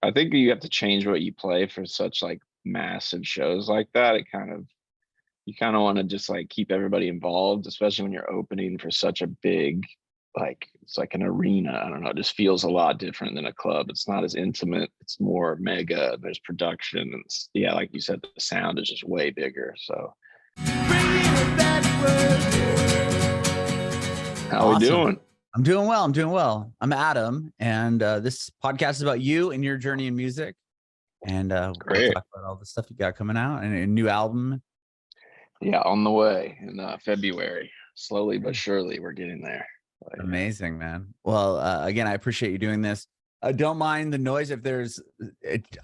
I think you have to change what you play for such like massive shows like that. You kind of want to just like keep everybody involved, especially when you're opening for such a big, like it's like an arena. I don't know, it just feels a lot different than a club. It's not as intimate. It's more mega. There's production, and yeah, like you said, the sound is just way bigger. So, how we doing? I'm doing well. I'm doing well. I'm Adam, and this podcast is about you and your journey in music. And we'll talk about all the stuff you got coming out and a new album. Yeah, on the way in February. Slowly but surely, we're getting there. But, amazing, man. Well, again, I appreciate you doing this. Don't mind the noise if there's.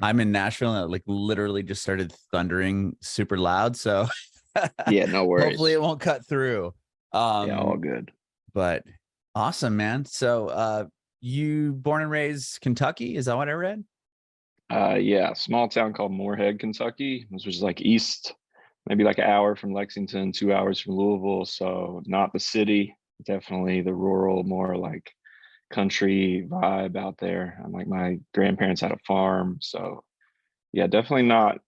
I'm in Nashville, and it like literally just started thundering super loud. So yeah, no worries. Hopefully, it won't cut through. Yeah, all good. But awesome, man. So you born and raised Kentucky? Is that what I read? Yeah, small town called Moorhead, Kentucky, which is like east, maybe like an hour from Lexington, 2 hours from Louisville. So not the city, definitely the rural, more like country vibe out there. And like my grandparents had a farm. So yeah, definitely not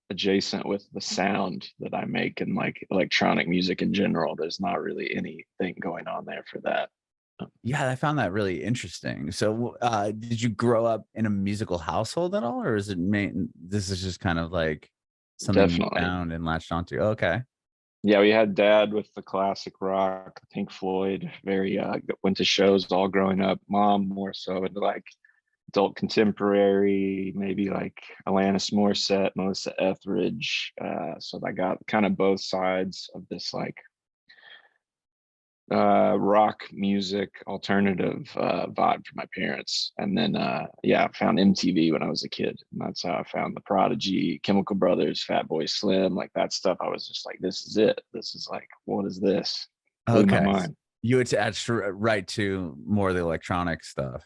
adjacent with the sound that I make and like electronic music in general. There's not really anything going on there for that. Yeah, I found that really interesting. So did you grow up in a musical household at all, or is it this is just kind of like something you found and latched onto? Okay. Yeah, we had dad with the classic rock, Pink Floyd, very went to shows all growing up. Mom more so into like adult contemporary, maybe like Alanis Morissette, Melissa Etheridge. So I got kind of both sides of this like rock music alternative vibe for my parents. And then I found MTV when I was a kid, and that's how I found the Prodigy, Chemical Brothers, Fatboy Slim, like that stuff. I was just like, this is it. This is like, what is this? Blew my mind. You attached right to more of the electronic stuff.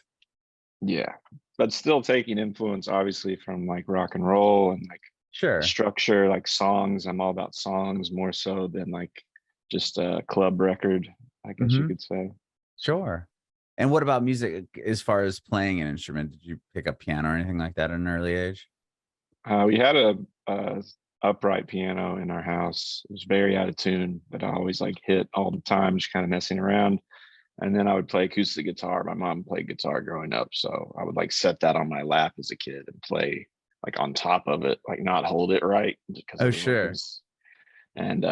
Yeah, but still taking influence obviously from like rock and roll and like structure, like songs. I'm all about songs more so than like just a club record, I guess you could say. Sure. And what about music as far as playing an instrument? Did you pick up piano or anything like that at an early age? We had a upright piano in our house. It was very out of tune, but I always like hit all the time, just kind of messing around. And then I would play acoustic guitar. My mom played guitar growing up, so I would like set that on my lap as a kid and play like on top of it, like not hold it right. Oh, sure. And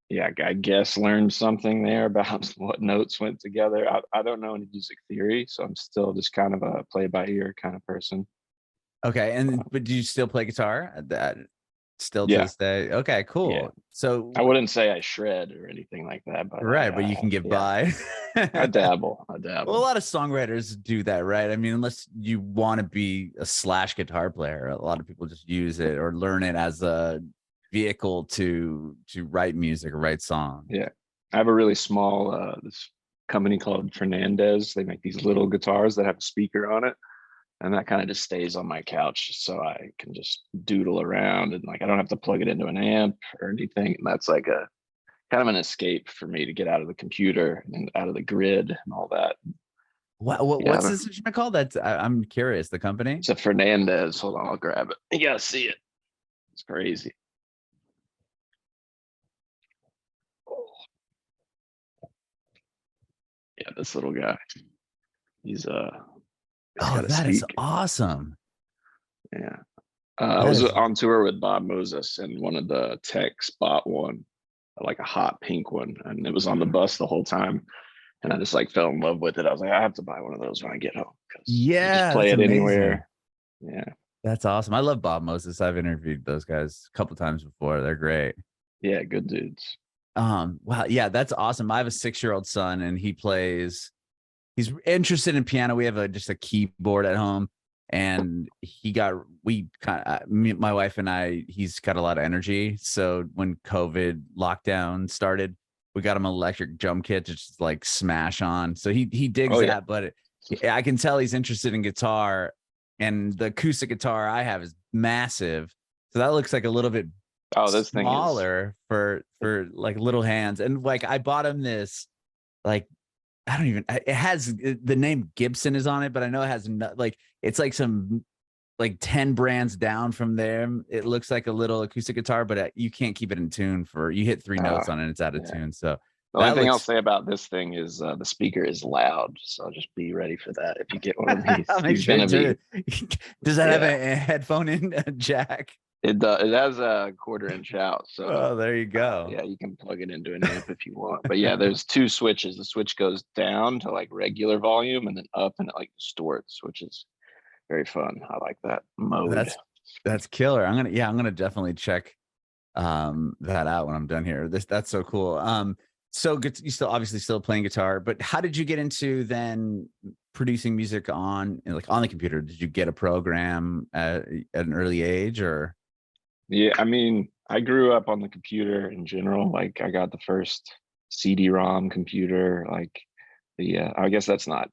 yeah, I guess learned something there about what notes went together. I don't know any music theory, so I'm still just kind of a play by ear kind of person. Okay, and but do you still play guitar? That still to this day? Okay, cool. Yeah. So I wouldn't say I shred or anything like that, but but you can get by. I dabble. Well, a lot of songwriters do that, right? I mean, unless you want to be a slash guitar player, a lot of people just use it or learn it as a vehicle to write music or write songs. Yeah, I have a really small this company called Fernandez. They make these little guitars that have a speaker on it, and that kind of just stays on my couch, so I can just doodle around and like I don't have to plug it into an amp or anything. And that's like a kind of an escape for me to get out of the computer and out of the grid and all that. What's this instrument called? I'm curious. The company? It's a Fernandez. Hold on, I'll grab it. You gotta see it. It's crazy. Yeah, this little guy. He's that is awesome. Yeah. I was on tour with Bob Moses, and one of the techs bought one, like a hot pink one, and it was on the bus the whole time. And I just like fell in love with it. I was like, I have to buy one of those when I get home. Yeah, just play it anywhere. Yeah, that's awesome. I love Bob Moses. I've interviewed those guys a couple times before. They're great. Yeah, good dudes. Wow, yeah, that's awesome. I have a 6-year-old son, and he's interested in piano. We have just a keyboard at home, and my wife and I, he's got a lot of energy. So when COVID lockdown started, we got him an electric drum kit to just like smash on. So he digs that, but I can tell he's interested in guitar, and the acoustic guitar I have is massive. So that looks like a little bit this smaller for like little hands. And like I bought him this, like it has the name Gibson is on it, but I know it has like it's like some like 10 brands down from there, it looks like a little acoustic guitar, but you can't keep it in tune for, you hit 3 notes on it, it's out of Yeah. tune. So The only that thing I'll looks, say about this thing is the speaker is loud, so just be ready for that if you get one of these. I'll make He's sure gonna be. does that have Yeah, a headphone in jack? it does. It has a 1/4 inch out, Oh, so there you go. yeah, you can plug it into an amp if you want. But yeah, there's 2 switches. The switch goes down to like regular volume, and then up and it like distorts, which is very fun. I like that mode. That's killer. I'm gonna definitely check that out when I'm done here. That's so cool. So good, you still obviously still playing guitar, but how did you get into then producing music on, like, on the computer? Did you get a program at an early age, or? Yeah, I mean, I grew up on the computer in general. Like, I got the first CD-ROM computer. Like, I guess that's not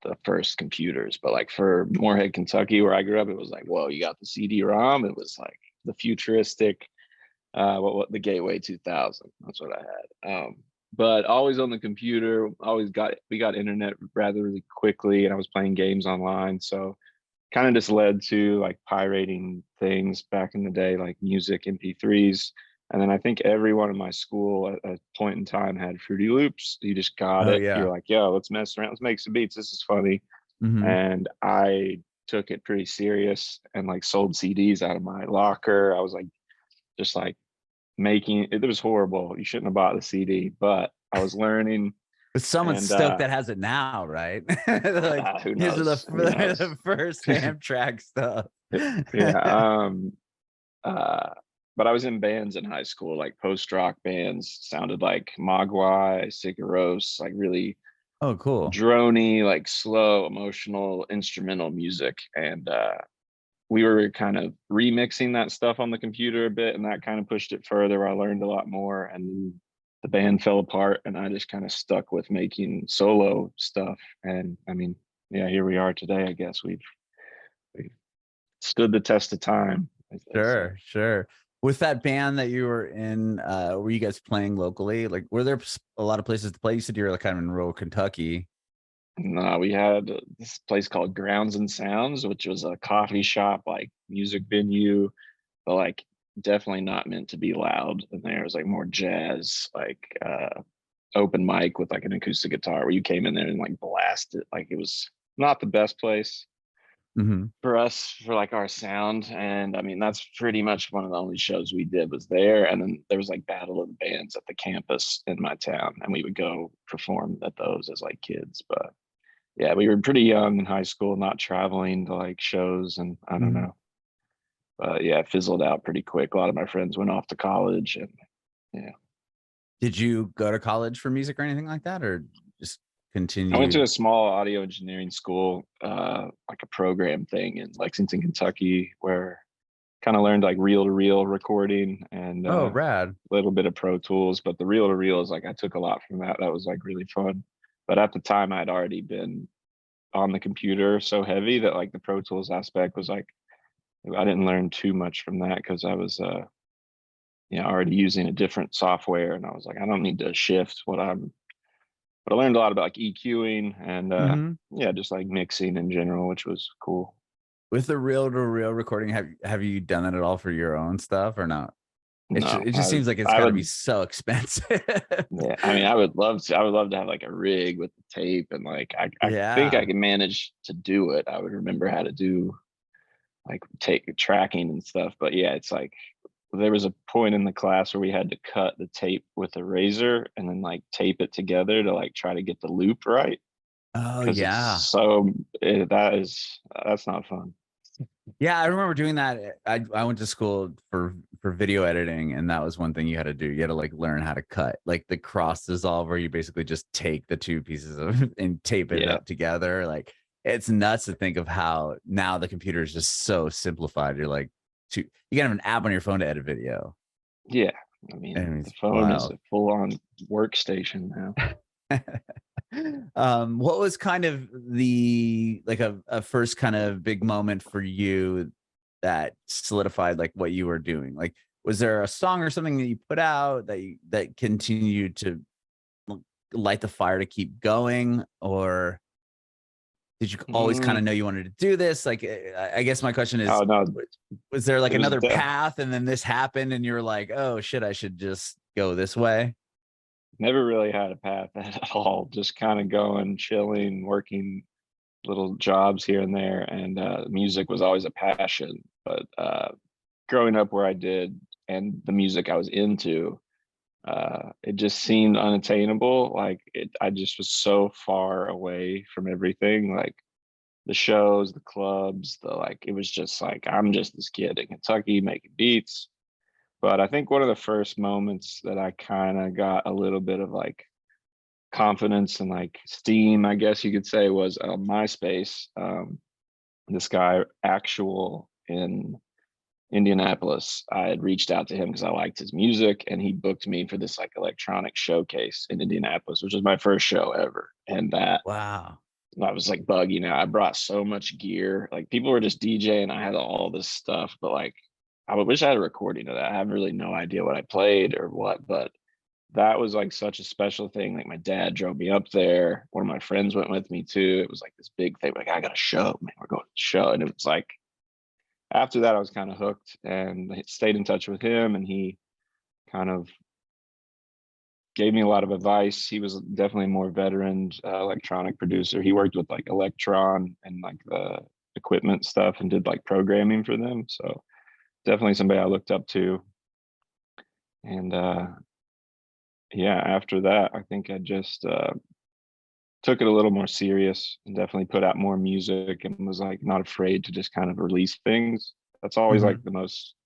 the first computers, but like for Moorhead, Kentucky, where I grew up, it was like, whoa, you got the CD-ROM. It was like the futuristic, what the Gateway 2000. That's what I had. But always on the computer. We got internet rather really quickly, and I was playing games online. So kind of just led to like pirating things back in the day, like music, MP3s. And then I think everyone in my school at a point in time had Fruity Loops. You just got Oh it. yeah. You're like, yo, let's mess around. Let's make some beats. This is funny. Mm-hmm. And I took it pretty serious and like sold CDs out of my locker. I was like, just like making it. It was horrible. You shouldn't have bought the CD, but I was learning. But someone's And stoked that has it now, right? Like, who these are knows? Who knows? the first Amtrac stuff. Yeah. But I was in bands in high school, like post rock bands, sounded like Mogwai, Sigaros, like really Oh, cool. drony, like slow, emotional, instrumental music. And we were kind of remixing that stuff on the computer a bit, and that kind of pushed it further. I learned a lot more, and the band fell apart, and I just kind of stuck with making solo stuff. And I mean, yeah, here we are today. I guess we've stood the test of time, as they say. Sure. With that band that you were in, were you guys playing locally? Like, were there a lot of places to play? You said you were like kind of in rural Kentucky. No, we had this place called Grounds and Sounds, which was a coffee shop, like music venue, but like definitely not meant to be loud. And there was like more jazz, like open mic with like an acoustic guitar where you came in there and like blasted. Like, it was not the best place Mm-hmm. for us for like our sound. And I mean, that's pretty much one of the only shows we did was there. And then there was like battle of the bands at the campus in my town, and we would go perform at those as like kids. But yeah, we were pretty young in high school, not traveling to like shows, and I don't Mm-hmm. know. But yeah, it fizzled out pretty quick. A lot of my friends went off to college, and yeah. Did you go to college for music or anything like that, or just I went to continued? a small audio engineering school, like a program thing in Lexington, Kentucky, where kind of learned like reel to reel recording and Oh, a rad. little bit of Pro Tools. But the reel to reel is like I took a lot from that. That was like really fun. But at the time, I'd already been on the computer so heavy that like the Pro Tools aspect was like I didn't learn too much from that because I was already using a different software, and I was like, I don't need to shift what I'm. But I learned a lot about like EQing and Mm-hmm. yeah, just like mixing in general, which was cool. With the reel to reel recording, have you done that at all for your own stuff or not? No, It just seems like it's I got to be would. so expensive. Yeah, I mean, I would love to. I would love to have like a rig with the tape, and like I think I Yeah. could manage to do it. I would remember how to do like take tracking and stuff. But yeah, it's like there was a point in the class where we had to cut the tape with a razor and then like tape it together to like try to get the loop right, Oh because it's yeah. so that's not fun. Yeah, I remember doing that. I went to school for video editing, and that was one thing you had to do. You had to like learn how to cut like the cross dissolve, where you basically just take the two pieces of and tape it Yeah, up together. Like, it's nuts to think of how now the computer is just so simplified. You're like, you can have an app on your phone to edit video. yeah. I I mean, mean, the it's phone is wild. a full-on workstation now. What was kind of the like a first kind of big moment for you that solidified like what you were doing? Like, was there a song or something that you put out that continued to light the fire to keep going, or Did you always kind of know you wanted to do this? Like, I guess my question is, Oh no, was there like it was another path and then this happened and you were like, oh shit, I should just go this way? never really had a path at all. Just kind of going, chilling, working little jobs here and there, and music was always a passion. But growing up where I did, and the music I was into, it just seemed unattainable. Like I just was so far away from everything. Like the shows, the clubs, the like. It was just like I'm just this kid in Kentucky making beats. But I think one of the first moments that I kind of got a little bit of like confidence and like steam, I guess you could say, was MySpace. This guy, Actual in Indianapolis, I had reached out to him because I liked his music, and he booked me for this like electronic showcase in Indianapolis, which was my first show ever. And that Wow. I was like bugging out. I brought so much gear. Like people were just DJing. I had all this stuff, but like I wish I had a recording of that. I have really no idea what I played or what, but that was like such a special thing. Like my dad drove me up there. One of my friends went with me too. It was like this big thing. Like I got a show, man. We're going to the show, and it was like after that I was kind of hooked and stayed in touch with him, and he kind of gave me a lot of advice. He was definitely a more veteran electronic producer. He worked with like Electron and like the equipment stuff and did like programming for them. So definitely somebody I looked up to. And yeah, after that, I think I just took it a little more serious and definitely put out more music and was like not afraid to just kind of release things. That's always like the most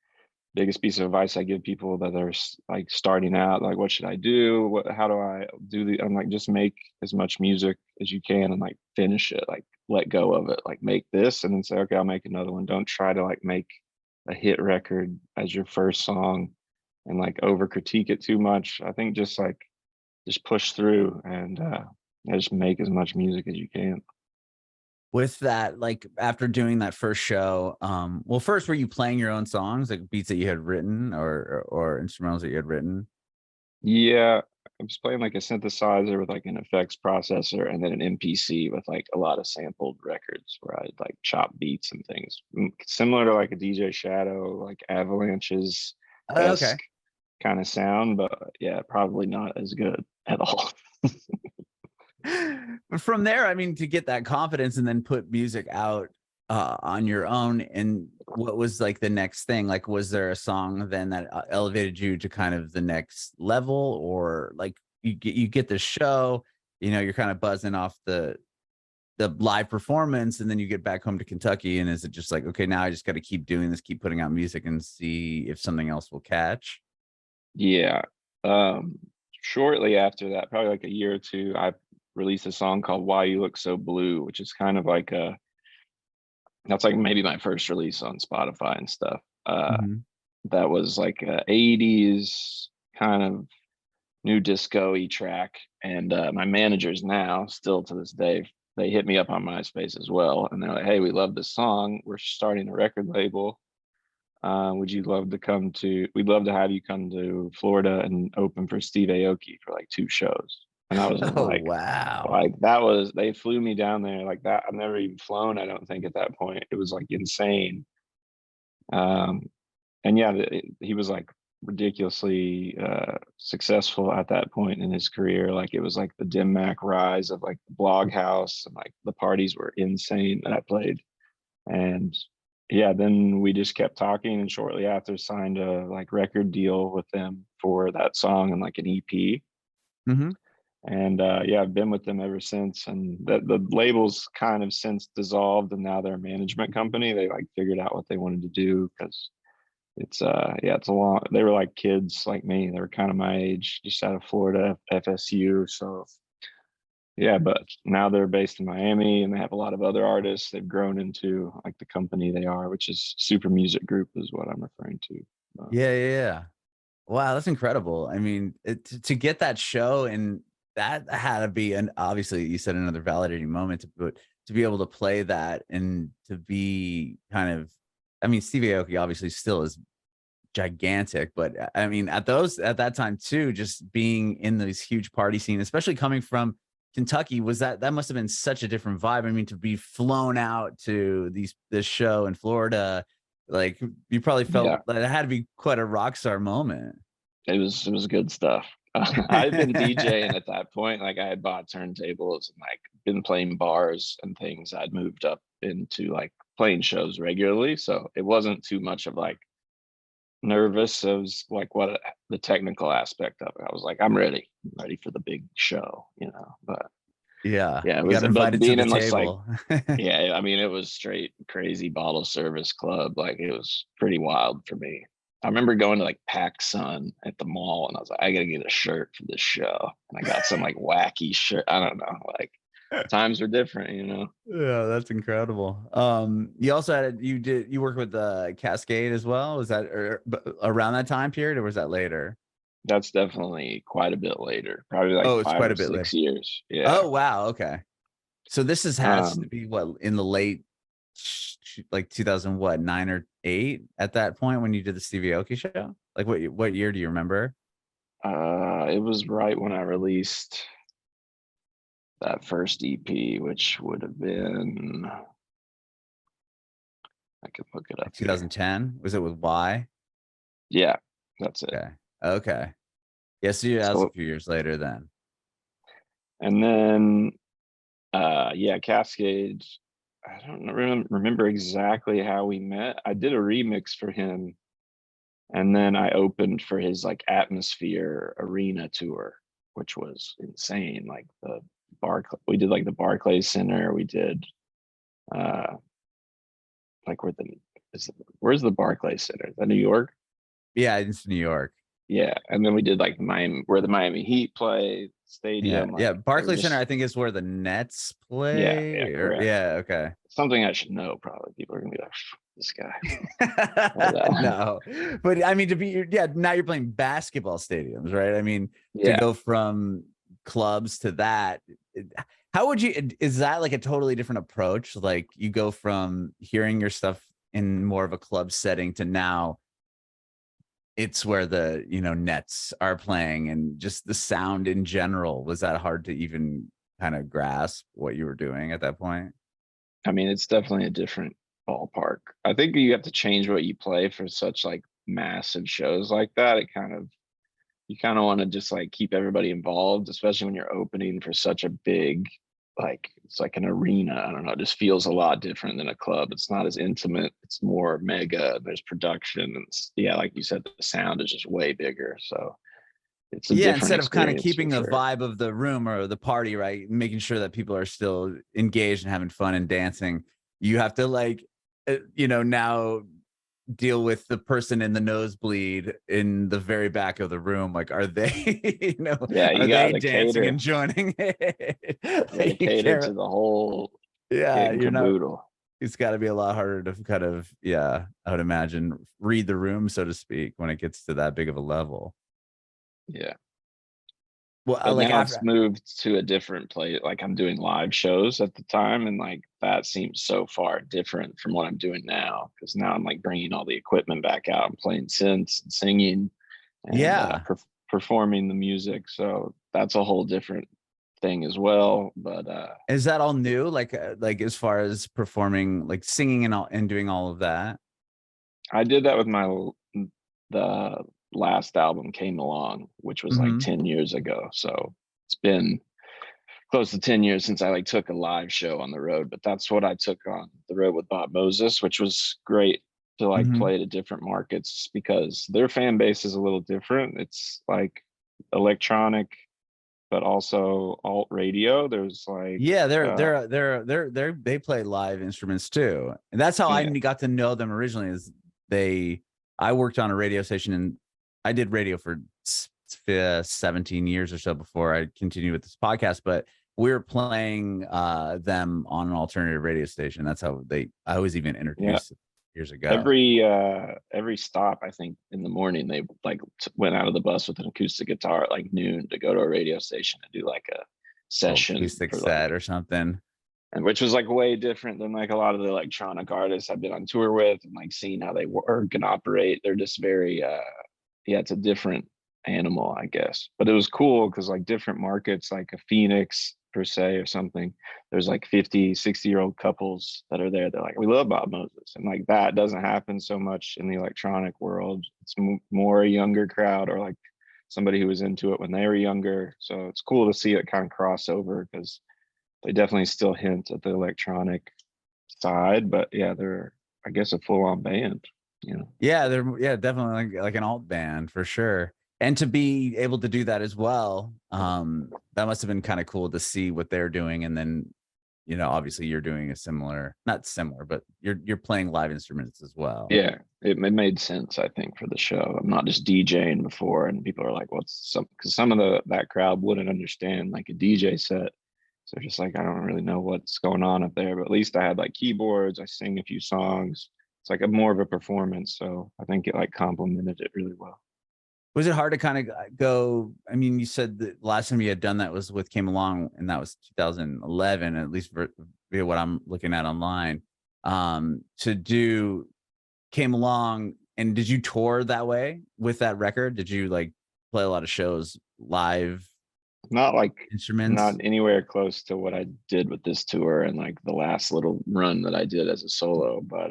biggest piece of advice I give people that are like starting out. Like, what should I do? How do I do the? I'm like, just make as much music as you can and like finish it. Like, let go of it. Like, make this and then say, okay, I'll make another one. Don't try to like make a hit record as your first song and like over critique it too much. I think just push through and just make as much music as you can. With that, like after doing that first show, well, first, were you playing your own songs, like beats that you had written or instrumentals that you had written? Yeah, I was playing like a synthesizer with like an effects processor and then an MPC with like a lot of sampled records where I'd like chop beats and things. Similar to like a DJ Shadow, like Avalanches Oh, okay. esque kind of sound, but yeah, probably not as good at all. But from there, I mean, to get that confidence and then put music out on your own, and what was like the next thing? Like, was there a song then that elevated you to kind of the next level, or like you get the show, you're kind of buzzing off the live performance, and then you get back home to Kentucky, and is it just like, okay, now I just got to keep doing this, keep putting out music, and see if something else will catch? Yeah. Shortly after that, probably like a year or two, I released a song called Why You Look So Blue, which is kind of like that's like maybe my first release on Spotify and stuff. Mhm. That was like a 80s kind of new disco-y track. And my managers now, still to this day, they hit me up on MySpace as well. And they're like, hey, we love this song. We're starting a record label. Would you love to come to, we'd love to have you come to Florida and open for Steve Aoki for like 2 shows. And I was just Oh, wow. like that was, they flew me down there like that. I've never even flown, I don't think at that point. It was like insane. Um, and yeah, he was like ridiculously successful at that point in his career. Like it was like the dim mac rise of like the blog house, and like the parties were insane that I played. And yeah, then we just kept talking, and shortly after signed a like record deal with them for that song and like an EP. Hmm. And yeah, I've been with them ever since. And the label's kind of since dissolved, and now they're a management company. They like figured out what they wanted to do because it's yeah, it's a long, they were like kids like me. They were kind of my age, just out of Florida, FSU. So yeah, but now they're based in Miami and they have a lot of other artists. They've grown into like the company they are, which is Super Music Group is what I'm referring to. Yeah, yeah, yeah. Wow, that's incredible. I mean, to get that show, and that had to be, and obviously you said another validating moment, but to be able to play that and to be kind of, I mean, Stevie Aoki obviously still is gigantic, but I mean, at that time too, just being in this huge party scene, especially coming from Kentucky, was that must have been such a different vibe. I mean, to be flown out to this show in Florida, like you probably felt that it had to be quite a rock star moment. It was good stuff. I'd been DJing at that point. Like I had bought turntables and like been playing bars and things. I'd moved up into like playing shows regularly. So it wasn't too much of like nervous. It was like what the technical aspect of it. I was like, I'm ready for the big show, you know. But yeah, it you was, got but invited to being the in this like, table. yeah, I mean, it was straight crazy bottle service club. Like it was pretty wild for me. I remember going to like PacSun at the mall and I was like, I gotta get a shirt for this show. And I got some like wacky shirt. I don't know, like times were different, you know. Yeah, that's incredible. You also had you worked with Cascade as well. Was that around that time period, or was that later? That's definitely quite a bit later, probably like Oh, it's 5 quite or a bit 6 later. years. Yeah. Oh, wow. Okay. So this has to be what, in the late like 2000, what, 9 or 8 at that point when you did the Stevie Aoki show? Like what year do you remember? It was right when I released that first EP, which would have been, I can look it up Like here. 2010? Was it with Y? Yeah, that's it. Okay. Okay. Yeah, so that was a So, few years later then. and then, yeah, Cascade. I don't remember exactly how we met. I did a remix for him, and then I opened for his like Atmosphere Arena tour, which was insane. Like we did like the Barclays Center. We did, like where's the Barclays Center? Is that New York? Yeah, it's New York. Yeah, and then we did like Miami, where the Miami Heat play Yeah, stadium. yeah. Like they were Barclays Center, I just, think, is where the Nets yeah, play. Or correct. yeah, okay. Something I should know. Probably people are gonna be like, this guy. But, No, but I mean, now you're playing basketball stadiums, right? I mean, to yeah, go from clubs to that, how would you? Is that like a totally different approach? Like you go from hearing your stuff in more of a club setting to now it's where the Nets are playing, and just the sound in general. Was that hard to even kind of grasp what you were doing at that point? I mean, it's definitely a different ballpark. I think you have to change what you play for such like massive shows like that. You kind of want to just like keep everybody involved, especially when you're opening for such a big, like it's like an arena. I don't know, it just feels a lot different than a club. It's not as intimate, it's more mega. There's production, and yeah, like you said, the sound is just way bigger. So it's a Yeah, different instead of kind of experience for keeping the sure. vibe of the room or the party, right? Making sure that people are still engaged and having fun and dancing. You have to like, now deal with the person in the nosebleed in the very back of the room. Like, are they, Yeah, are you they gotta dancing cater. and joining it? You gotta You cater to can't, the whole kit yeah, and you're not, caboodle. it's got to be a lot harder to kind of, yeah, I would imagine, read the room, so to speak, when it gets to that big of a level. Yeah. Well, But like now it's after, moved to a different place. Like I'm doing live shows at the time, and like that seems so far different from what I'm doing now. Because now I'm like bringing all the equipment back out and playing synths and singing and yeah. performing the music. So that's a whole different thing as well. But Is that all new? Like as far as performing, like singing and all and doing all of that? I did that with the last album Came Along, which was like Mm-hmm. 10 years ago. So it's been close to 10 years since I like took a live show on the road, but that's what I took on the road with Bob Moses, which was great to like Mm-hmm. play to different markets because their fan base is a little different. It's like electronic, but also alt radio. There's like, Yeah, they play live instruments too. And that's how I yeah, got to know them originally. Is I worked on a radio station and I did radio for 17 years or so before I continued with this podcast, but we were playing them on an alternative radio station. That's how I was even yeah. introduced years ago. Every stop, I think in the morning they like went out of the bus with an acoustic guitar at like noon to go to a radio station and do like a Little session acoustic for set like, or something. and which was like way different than like a lot of the electronic artists I've been on tour with and like seeing how they work and operate. They're just very yeah, it's a different animal, I guess. But it was cool because like different markets like a Phoenix per se or something. There's like 50, 60-year-old couples that are there. They're like, we love Bob Moses. And like that doesn't happen so much in the electronic world. It's more a younger crowd, or like somebody who was into it when they were younger. So it's cool to see it kind of cross over, because they definitely still hint at the electronic side, but yeah, they're, I guess, a full-on band, you know. Yeah, they're definitely like an alt band for sure. And to be able to do that as well, that must have been kind of cool to see what they're doing. And then, obviously you're doing a similar, not similar, but you're playing live instruments as well. Yeah, it made sense, I think, for the show. I'm not just DJing before, and people are like, what's some, because some of that crowd wouldn't understand like a DJ set. So just like, I don't really know what's going on up there, but at least I had like keyboards, I sing a few songs. It's like more of a performance. So I think it like complemented it really well. Was it hard to kind of go? I mean, you said the last time you had done that was with Came Along, and that was 2011, at least via what I'm looking at online. To do Came Along, and did you tour that way with that record? Did you like play a lot of shows live? Not like Instruments? Not anywhere close to what I did with this tour and like the last little run that I did as a solo, but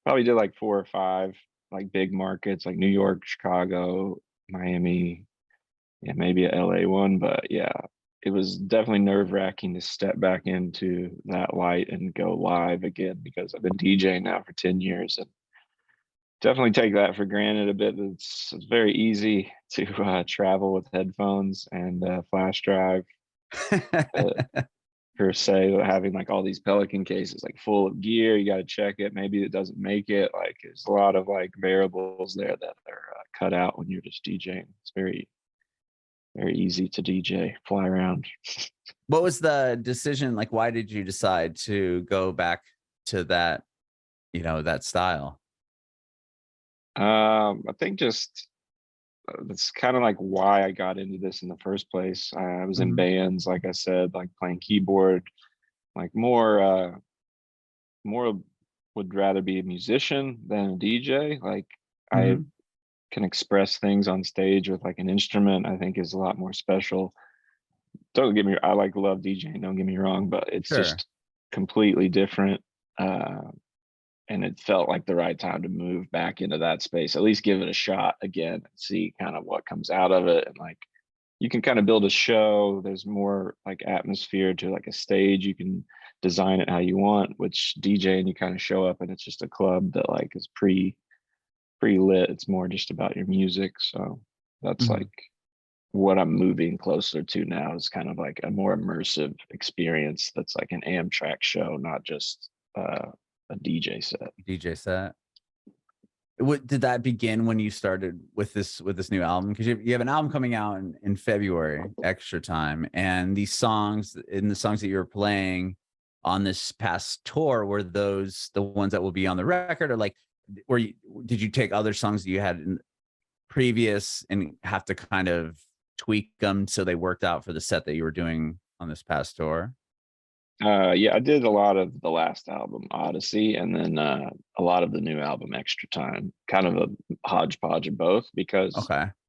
probably did like 4 or 5 like big markets like New York, Chicago, Miami, yeah, maybe a LA one. But yeah, it was definitely nerve-wracking to step back into that light and go live again, because I've been DJing now for 10 years, and definitely take that for granted a bit. It's very easy to travel with headphones and flash drive, per se. Having like all these Pelican cases like full of gear, you got to check it, maybe it doesn't make it. Like there's a lot of like variables there that are cut out when you're just DJing. It's very, very easy to DJ, fly around. What was the decision? Like, why did you decide to go back to that, that style? I think just that's kind of like why I got into this in the first place. I was in bands, like I said, like playing keyboard, like more would rather be a musician than a DJ. Like I can express things on stage with like an instrument, I think is a lot more special. Don't get me, I like love DJing, don't get me wrong, but it's Sure. just completely different. And it felt like the right time to move back into that space, at least give it a shot again and see kind of what comes out of it. And like you can kind of build a show, there's more like atmosphere to like a stage, you can design it how you want, which DJ, and you kind of show up and it's just a club that like is pre-lit. It's more just about your music. So that's like what I'm moving closer to now, is kind of like a more immersive experience that's like an Amtrac show, not just a DJ set. DJ set. What did that begin when you started with this new album? Because you have an album coming out in February, Extra Time, and these songs, in the songs that you were playing on this past tour, were those the ones that will be on the record, or like did you take other songs that you had in previous and have to kind of tweak them so they worked out for the set that you were doing on this past tour? Yeah, I did a lot of the last album, Odyssey, and then a lot of the new album, Extra Time, kind of a hodgepodge of both, because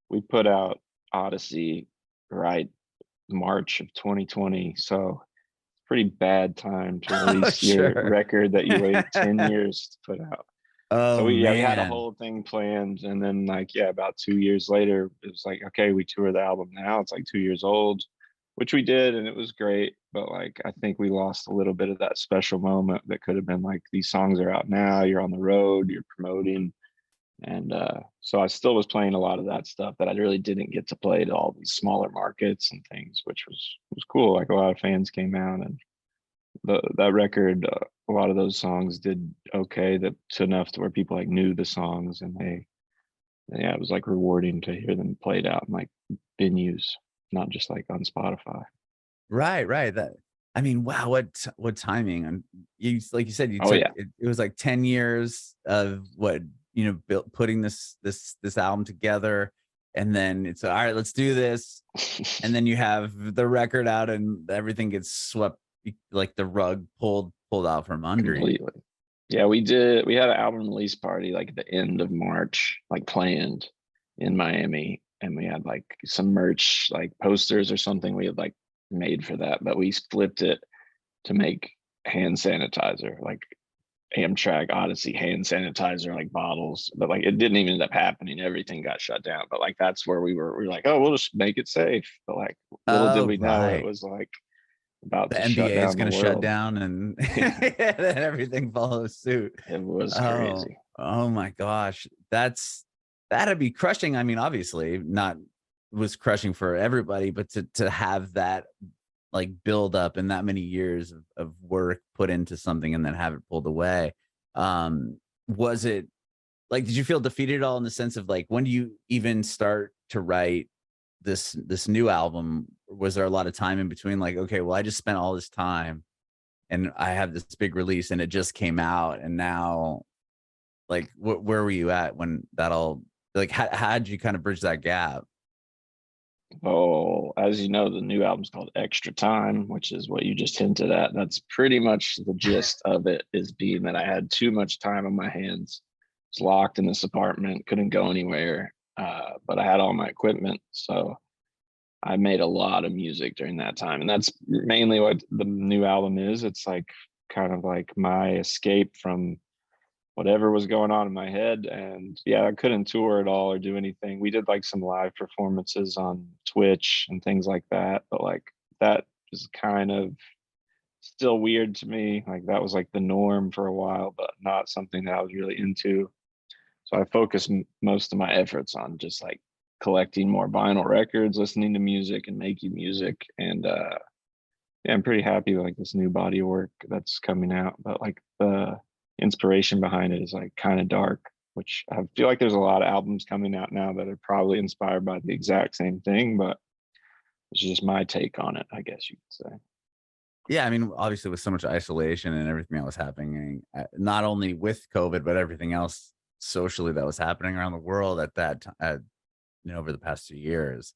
we put out Odyssey right March of 2020. So pretty bad time to release your record that you waited 10 years to put out. So we had a whole thing planned, and then like about 2 years later, it was like, okay, we tour the album now. It's like 2 years old, which we did, and it was great. But like I think we lost a little bit of that special moment that could have been like, these songs are out now, you're on the road, you're promoting. And so I still was playing a lot of that stuff that I really didn't get to play to all these smaller markets and things, which was cool. Like a lot of fans came out, and that record, a lot of those songs did okay, that to enough to where people like knew the songs, and it was like rewarding to hear them played out in like venues, not just like on Spotify. Right. That, I mean, wow, what timing. And you, like you said, you took it was like 10 years of putting this album together, and then it's all right, let's do this. And then you have the record out and everything gets swept, like the rug pulled out from under you. Completely. Yeah, we had an album release party like at the end of March, like planned in Miami, and we had like some merch, like posters or something. We had like made for that, but we flipped it to make hand sanitizer, like Amtrac Odyssey hand sanitizer, like bottles. But like it didn't even end up happening. Everything got shut down. But like that's where we were like, oh, we'll just make it safe. But like little did Oh, we know it right. was like about The to shut NBA is down the going to shut world. down, and Yeah, then everything follows suit. it was Oh, crazy. oh my gosh. That'd be crushing. I mean, obviously not was crushing for everybody, but to have that like build up and that many years of work put into something and then have it pulled away. Was it like, did you feel defeated at all in the sense of like, when do you even start to write this new album? Was there a lot of time in between? Like, okay, well, I just spent all this time and I have this big release and it just came out. And now like, where were you at when that all, like, how'd you kind of bridge that gap? Oh, as you know, the new album's called Extra Time, which is what you just hinted at. That's pretty much the gist of it, is being that I had too much time on my hands. Was locked in this apartment, couldn't go anywhere, but I had all my equipment. So I made a lot of music during that time. And that's mainly what the new album is. It's like kind of like my escape from whatever was going on in my head. And yeah, I couldn't tour at all or do anything. We did like some live performances on Twitch and things like that, but like that is kind of still weird to me. Like that was like the norm for a while, but not something that I was really into. So I focused most of my efforts on just like collecting more vinyl records, listening to music and making music. And yeah, I'm pretty happy with like this new body of work that's coming out. But like the inspiration behind it is like kind of dark, which I feel like there's a lot of albums coming out now that are probably inspired by the exact same thing, but it's just my take on it, I guess you could say. Yeah, I mean, obviously with so much isolation and everything that was happening, not only with COVID, but everything else socially that was happening around the world at that time, over the past 2 years.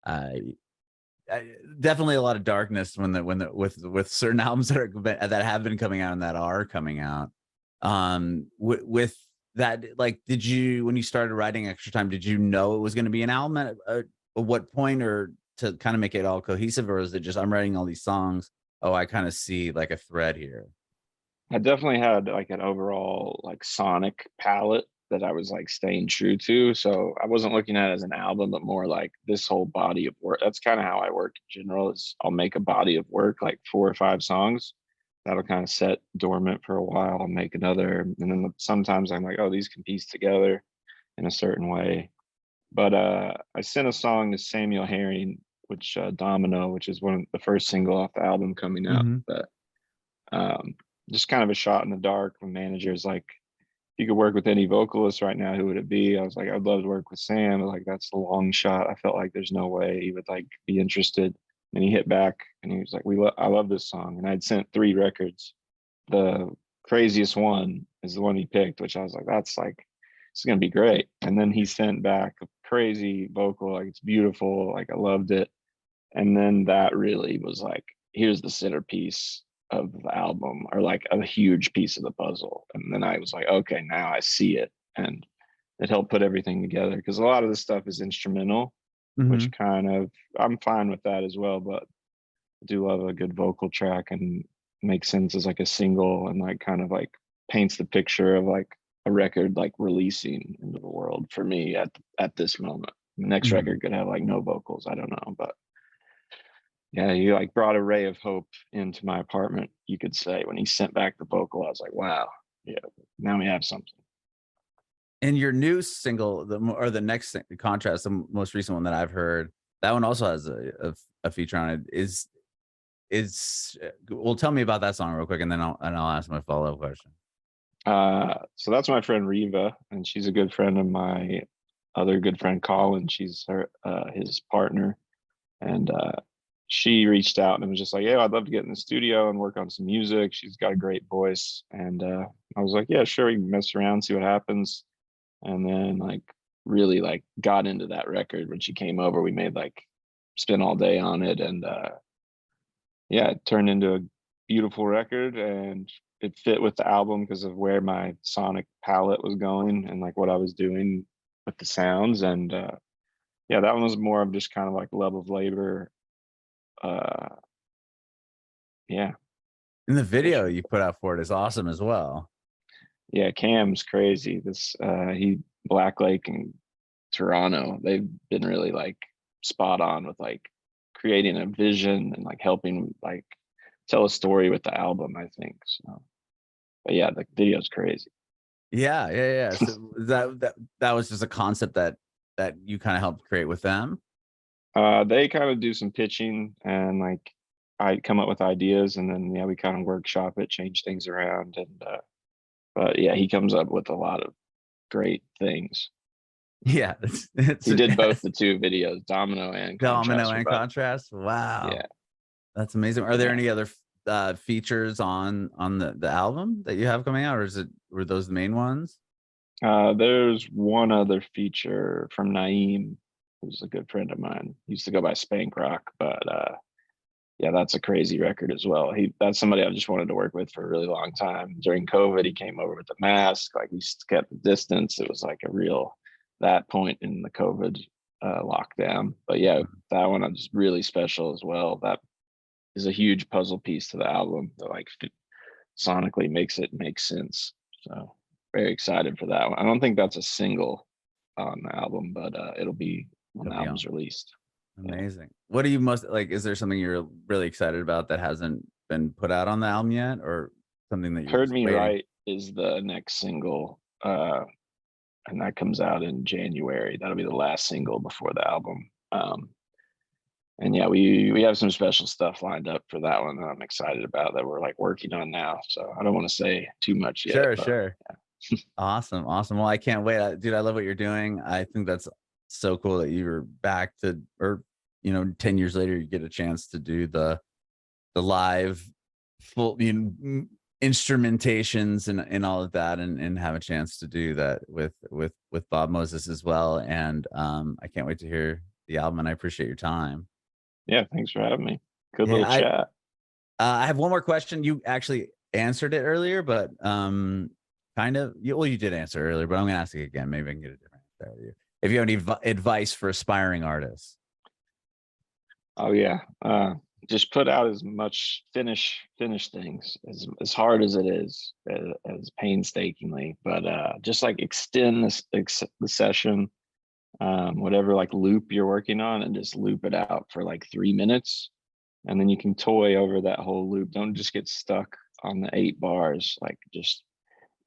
Uh, Definitely a lot of darkness when the with certain albums that have been coming out and that are coming out. With that, like, did you, when you started writing Extra Time, did you know it was going to be an album at what point, or to kind of make it all cohesive, or is it just I'm writing all these songs? Oh, I kind of see like a thread here. I definitely had like an overall like sonic palette that I was like staying true to. So I wasn't looking at it as an album, but more like this whole body of work. That's kind of how I work in general, is I'll make a body of work, like 4 or 5 songs. That'll kind of set dormant for a while. I'll make another. And then sometimes I'm like, oh, these can piece together in a certain way. But I sent a song to Samuel Herring, which Domino, which is one of the first single off the album coming out. Mhm. But um, just kind of a shot in the dark. When managers like, if you could work with any vocalist right now, who would it be? I was like, I'd love to work with Sam. But like that's a long shot. I felt like there's no way he would like be interested. And he hit back and he was like, I love this song. And I'd sent 3 records. The craziest one is the one he picked, which I was like, that's like, it's gonna be great. And then he sent back a crazy vocal, like it's beautiful, like I loved it. And then that really was like, here's the centerpiece of the album, or like a huge piece of the puzzle. And then I was like, okay, now I see it. And it helped put everything together, because a lot of this stuff is instrumental, which Mhm. kind of, I'm fine with that as well, but I do love a good vocal track, and makes sense as like a single, and like kind of like paints the picture of like a record like releasing into the world for me at this moment. The next Mhm. record could have like no vocals, I don't know, but yeah, you like brought a ray of hope into my apartment, you could say. When he sent back the vocal, I was like, wow, yeah, now we have something. And your new single, or the next contrast, the most recent one that I've heard, that one also has a feature on it. Well, tell me about that song real quick, and then I'll ask my follow up question. So that's my friend Riva, and she's a good friend of my other good friend Colin. She's his partner, and she reached out and was just like, "Yeah, I'd love to get in the studio and work on some music. She's got a great voice." And I was like, "Yeah, sure, we can mess around, see what happens." And then like really like got into that record when she came over. We made like spent all day on it, and yeah, it turned into a beautiful record, and it fit with the album because of where my sonic palette was going and like what I was doing with the sounds. And yeah, that one was more of just kind of like love of labor Yeah. And the video you put out for it is awesome as well. Yeah, Cam's crazy. This he Black Lake and Toronto, they've been really like spot on with like creating a vision and like helping like tell a story with the album, I think. So but yeah, the video's crazy. Yeah. So that was just a concept that you kind of helped create with them. They kind of do some pitching and like I come up with ideas and then yeah, we kind of workshop it, change things around and but yeah, he comes up with a lot of great things. Yeah, it's He did both the two videos, Domino and Domino Contrast. and Contrast. Wow. Yeah. That's amazing. Are there Yeah. any other features on the album that you have coming out, or were those the main ones? There's one other feature from Naeem, who's a good friend of mine. He used to go by Spank Rock, but yeah, that's a crazy record as well. That's somebody I just wanted to work with for a really long time. During COVID, he came over with the mask, like we kept the distance. It was like a real that point in the COVID lockdown. But yeah, that one is really special as well. That is a huge puzzle piece to the album that like sonically makes it make sense. So very excited for that one. I don't think that's a single on the album, but it'll be when the album's released. Amazing. What are you most like? Is there something you're really excited about that hasn't been put out on the album yet, or something that you're Heard just Me waiting? Right is the next single, and that comes out in January. That'll be the last single before the album. And yeah, we have some special stuff lined up for that one that I'm excited about that we're like working on now. So I don't want to say too much yet. Sure. Yeah. Awesome. Well, I can't wait, dude. I love what you're doing. I think that's so cool that you're back to, or 10 years later, you get a chance to do the live full instrumentations and all of that, and have a chance to do that with Bob Moses as well. And I can't wait to hear the album, and I appreciate your time. Yeah, thanks for having me. Good little chat. I have one more question. You actually answered it earlier, but kind of. Well, you did answer earlier, but I'm going to ask it again. Maybe I can get a different answer out of you. If you have any advice for aspiring artists. Oh yeah, just put out as much finish things as hard as it is, as painstakingly, but just like extend the session, whatever like loop you're working on, and just loop it out for like 3 minutes, and then you can toy over that whole loop. Don't just get stuck on the 8 bars. Like just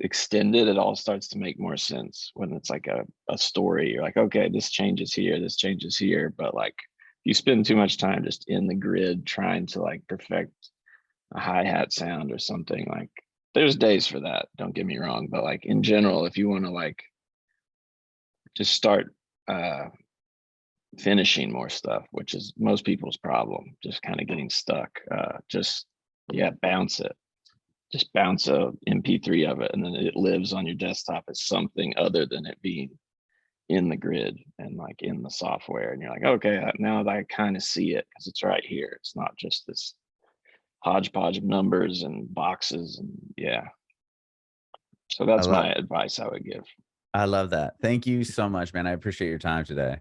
extend it. It all starts to make more sense when it's like a story. You're like, okay, this changes here, but like you spend too much time just in the grid trying to like perfect a hi-hat sound or something. Like there's days for that, don't get me wrong, but like in general, if you want to like just start finishing more stuff, which is most people's problem, just kind of getting stuck, bounce it. Just bounce a MP3 of it, and then it lives on your desktop as something other than it being in the grid and like in the software. And you're like, okay, now that I kind of see it because it's right here. It's not just this hodgepodge of numbers and boxes. And yeah. So that's my advice I would give. I love that. Thank you so much, man. I appreciate your time today.